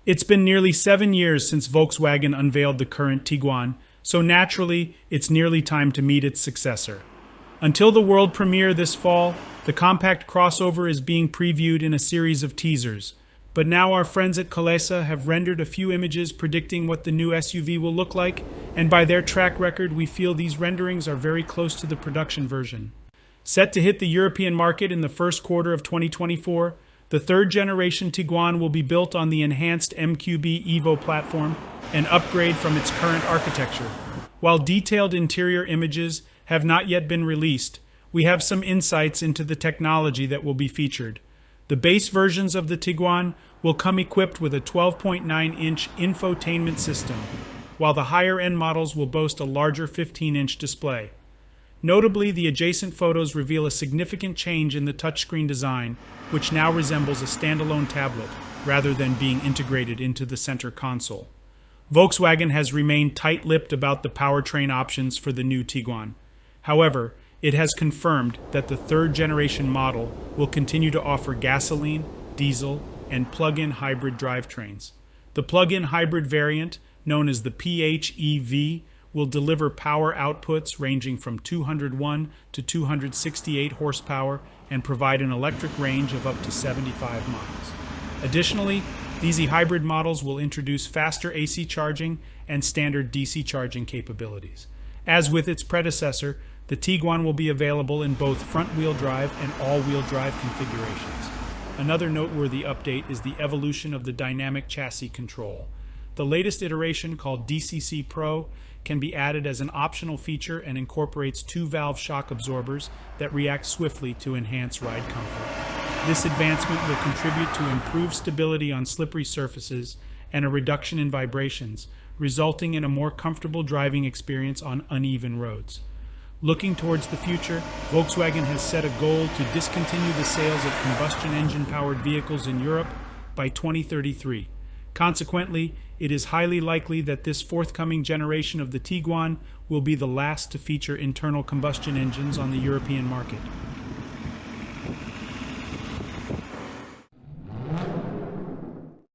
It's been nearly 7 years since Volkswagen unveiled the current Tiguan, so naturally, it's nearly time to meet its successor. Until the world premiere this fall, the compact crossover is being previewed in a series of teasers. But now our friends at Kolesa have rendered a few images predicting what the new SUV will look like, and by their track record, we feel these renderings are very close to the production version. Set to hit the European market in the first quarter of 2024, the third-generation Tiguan will be built on the enhanced MQB Evo platform, an upgrade from its current architecture. While detailed interior images have not yet been released, we have some insights into the technology that will be featured. The base versions of the Tiguan will come equipped with a 12.9-inch infotainment system, while the higher-end models will boast a larger 15-inch display. Notably, the adjacent photos reveal a significant change in the touchscreen design, which now resembles a standalone tablet, rather than being integrated into the center console. Volkswagen has remained tight-lipped about the powertrain options for the new Tiguan. However, it has confirmed that the third-generation model will continue to offer gasoline, diesel, and plug-in hybrid drivetrains. The plug-in hybrid variant, known as the PHEV, will deliver power outputs ranging from 201 to 268 horsepower and provide an electric range of up to 75 miles. Additionally, these hybrid models will introduce faster AC charging and standard DC charging capabilities. As with its predecessor, the Tiguan will be available in both front-wheel drive and all-wheel drive configurations. Another noteworthy update is the evolution of the dynamic chassis control. The latest iteration, called DCC Pro, can be added as an optional feature and incorporates two-valve shock absorbers that react swiftly to enhance ride comfort. This advancement will contribute to improved stability on slippery surfaces and a reduction in vibrations, resulting in a more comfortable driving experience on uneven roads. Looking towards the future, Volkswagen has set a goal to discontinue the sales of combustion engine-powered vehicles in Europe by 2033. Consequently, it is highly likely that this forthcoming generation of the Tiguan will be the last to feature internal combustion engines on the European market.